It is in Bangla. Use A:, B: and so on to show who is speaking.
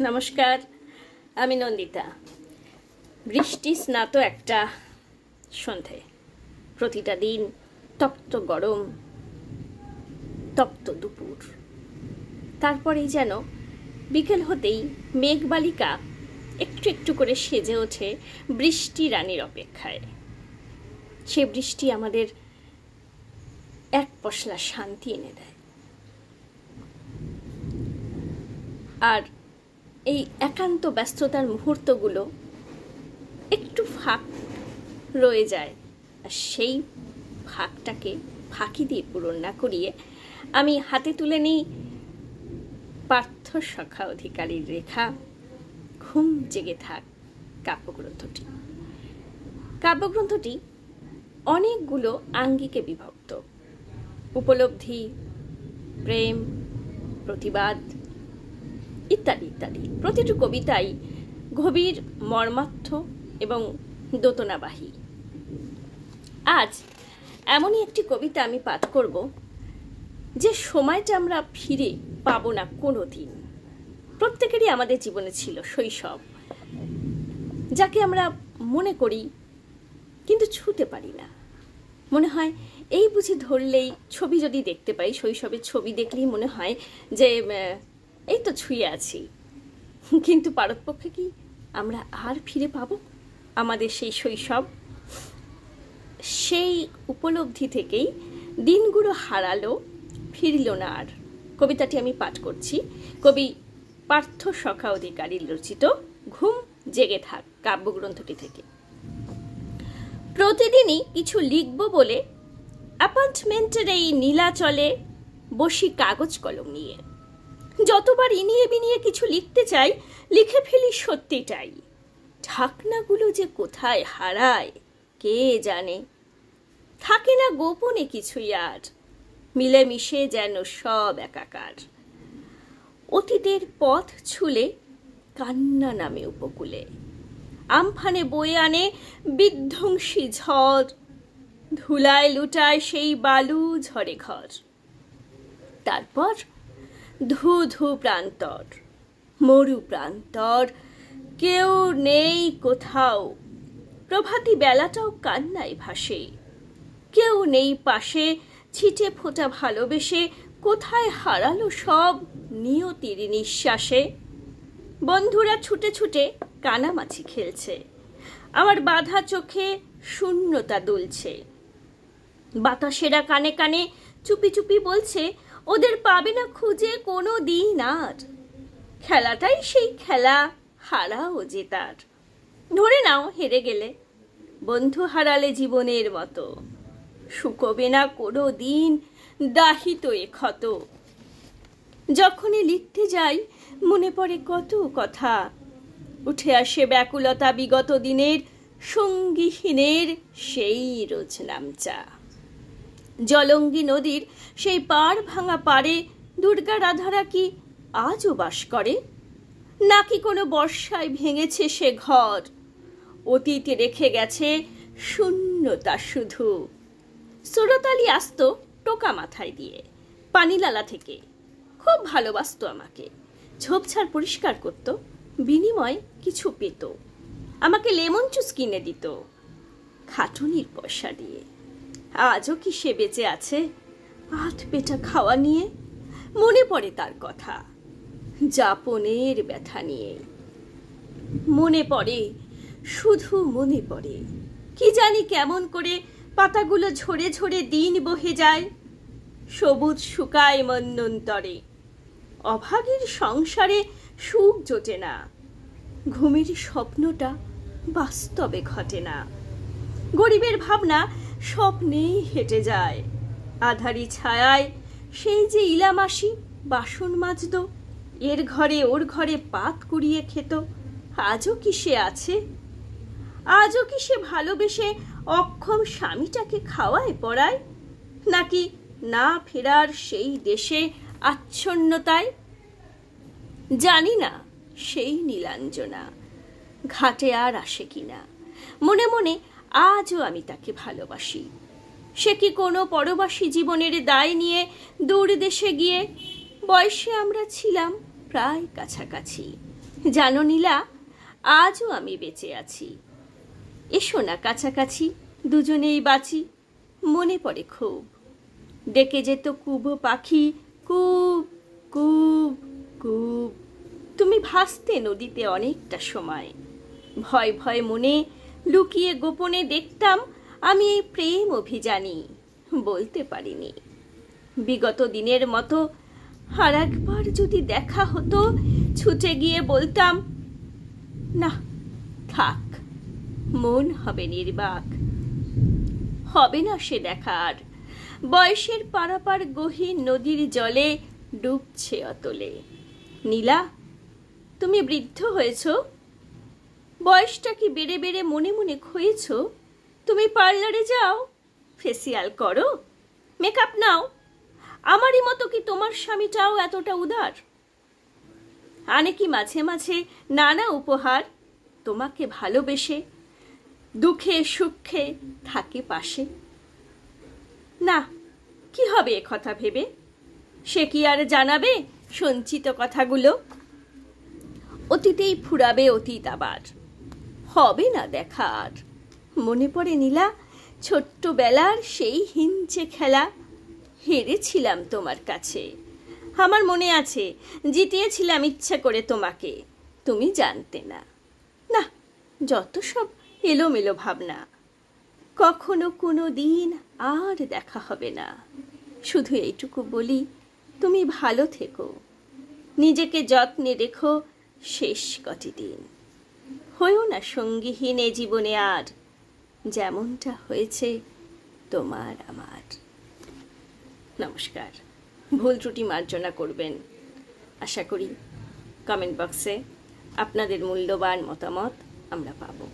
A: নমস্কার, আমি নন্দিতা। বৃষ্টি স্নাত একটা সন্ধে, প্রতিটা দিন তপ্ত গরম, তপ্ত দুপুর। তারপরেই যেন বিকেল হতেই মেঘবালিকা একটু একটু করে সেজে ওঠে বৃষ্টি রানীর অপেক্ষায়। সে বৃষ্টি আমাদের এক পশলা শান্তি এনে দেয়। আর এই একান্ত ব্যস্ততার মুহূর্তগুলো একটু ফাঁক রয়ে যায়, আর সেই ফাঁকটাকে ফাঁকি দিয়ে পূরণ না করিয়ে আমি হাতে তুলে নিই পার্থ সখা অধিকারীর লেখা ঘুম জেগে থাক কাব্যগ্রন্থটি। কাব্যগ্রন্থটি অনেকগুলো আঙ্গিকে বিভক্ত: উপলব্ধি, প্রেম, প্রতিবাদ ইত্যাদি ইত্যাদি। প্রতিটি কবিতাই গভীর মর্মার্থ এবং দোতনাবাহী। আজ এমনই একটি কবিতা আমি পাঠ করব, যে সময়টা আমরা ফিরে পাবো না কোনো দিন। প্রত্যেকেরই আমাদের জীবনে ছিল শৈশব, যাকে আমরা মনে করি কিন্তু ছুঁতে পারি না। মনে হয় এই বুঝি ধরলেই, ছবি যদি দেখতে পাই, শৈশবের ছবি দেখলেই মনে হয় যে এই তো ছুঁয়ে আছি। কিন্তু পারতপক্ষে কি আমরা আর ফিরে পাবো আমাদের সেই শৈশব? সেই উপলব্ধি থেকেই দিনগুলো হারালো, ফিরল না আর। কবিতাটি আমি পাঠ করছি কবি পার্থ সখা অধিকারীর রচিত ঘুম জেগে থাক কাব্যগ্রন্থটি থেকে। প্রতিদিনই কিছু লিখব বলে অ্যাপার্টমেন্টের এই নীলাচলে বসি কাগজ কলম নিয়ে। যতবার ইনিয়ে বিনিয়ে কিছু লিখতে চাই, লিখে ফেলি সত্যিটাই। ঢাকনাগুলো যে কোথায় হারায় কে জানে। থাকে না গোপনে কিছুই আর, মিলেমিশে যেন সব একাকার। অতীতের পথ ছুলে কান্না নামে উপকূলে, আমফানে বয়ে আনে বিধ্বংসী ঝড়। ধুলায় লুটায় সেই বালু ঝরে ঘর। তারপর ধু ধু প্রান্তর, মরু প্রান্তর, কেউ নেই কোথাও। প্রভাতী বেলাটাও কান্নায় ভাসে, কেউ নেই পাশে। ছিটে ফোঁটা ভালোবেসে কোথায় হারালো সব নিয়তির নিঃশ্বাসে। বন্ধুরা ছুটে ছুটে কানামাছি খেলছে, আমার বাঁধা চোখে শূন্যতা দুলছে। বাতাসেরা কানে কানে চুপি চুপি বলছে, ওদের পাবে না খুঁজে কোনো দিন আর। খেলাটাই সেই খেলা, হারা ও জেতার। ধরে নাও হেরে গেলে, বন্ধু হারালে জীবনের মতো। শুকোবে না কোনো দিন দাহিত এ ক্ষত। যখনই লিখতে যাই মনে পড়ে কত কথা, উঠে আসে ব্যাকুলতা বিগত দিনের, সঙ্গীহীনের সেই রোজ নামচা। জলঙ্গি নদীর সেই পাড় ভাঙা পাড়ে দুর্গা রাধারা কি আজও বাস করে? নাকি কোনো বর্ষায় ভেঙেছে সে ঘর? অতীতে রেখে গেছে শূন্যতা শুধু। সুরতালি আসতো টোকা মাথায় দিয়ে পানিলালা থেকে, খুব ভালোবাসতো আমাকে। ঝোপঝাড় পরিষ্কার করত, বিনিময় কিছু পেত। আমাকে লেমন জুস কিনে দিত খাটুনির পয়সা দিয়ে। আজও কি সে বেঁচে আছে আধ পেটা খাওয়া নিয়ে? মনে পড়ে তার কথা, যাপনের ব্যথা নিয়ে। মনে পড়ে, শুধু মনে পড়ে। কি জানি কেমন করে পাতাগুলো ঝরে ঝরে দিন বহে যায়। সবুজ শুকায় মন্বন্তরে। অভাগীর সংসারে সুখ জোটে না, ঘুমের স্বপ্নটা বাস্তবে ঘটে না। গরিবের ভাবনা স্বপ্নেই হেঁটে যায়। আধারি ছায়ায় সেই যে ইলামাসি বাসন মাজত, এর ঘরে ওর ঘরে পাত কুড়িয়ে খেত, আজও কি সে আছে? আজও কি সে ভালোবেসে অক্ষম স্বামীটাকে খাওয়ায় পড়ায়? নাকি না ফেরার সেই দেশে আচ্ছন্নতায়? জানি না সেই নীলাঞ্জনা ঘাটে আর আসে কিনা। মনে মনে আজও আমি তাকে ভালোবাসি। সে কি কোনো পরবাসী জীবনের দায় নিয়ে দূর দেশে গিয়ে? বয়সে আমরা ছিলাম প্রায় কাছাকাছি, জানো নীলা, আজও আমি বেঁচে আছি। এসো না কাছাকাছি, দুজনেই বাঁচি। মনে পড়ে খুব, ডেকে যেত কুব পাখি, কুব কুব কুব। তুমি ভাসতে নদীতে অনেকটা সময়। ভয় ভয় মনে লুকিয়ে গোপনে দেখতাম আমি এই প্রেম অভিযানী, বলতে পারিনি। বিগত দিনের মতো আর একবার যদি দেখা হতো, ছুটে গিয়ে বলতাম, না থাক, মন হবে নির্বাক। হবে না সে দেখা আর। বয়সের পারাপার গহীন নদীর জলে ডুবছে অতলে। নীলা, তুমি বৃদ্ধ হয়েছ, বয়সটা কি বেড়ে বেড়ে মনে মনে ক্ষয়েছ? তুমি পার্লারে যাও, ফেসিয়াল করো, মেকআপ নাও। আমারই মতো কি তোমার স্বামীটাও এতটা উদার? আনে কি মাঝে মাঝে নানা উপহার, তোমাকে ভালোবেসে দুঃখে সুখে থাকে পাশে? না, কি হবে এ কথা ভেবে? সে কি আর জানাবে সঞ্চিত কথাগুলো? অতীতেই ফুরাবে অতীত আবার, হবে না দেখা আর। মনে পড়ে নীলা, ছোট্টবেলার সেই হিঞ্চে খেলা। হেরেছিলাম তোমার কাছে, আমার মনে আছে। জিতিয়েছিলাম ইচ্ছা করে তোমাকে, তুমি জানতে না। না, যত সব এলোমেলো ভাবনা। কখনো কোনো দিন আর দেখা হবে না। শুধু এইটুকু বলি, তুমি ভালো থেকো, নিজেকে যত্নে রেখো শেষ কটি দিন। হয়েও না সঙ্গীহীন এ জীবনে আর, যেমনটা হয়েছে তোমার আমার। নমস্কার। ভুল ত্রুটি মার্জনা করবেন। আশা করি কমেন্ট বক্সে আপনাদের মূল্যবান মতামত আমরা পাবো।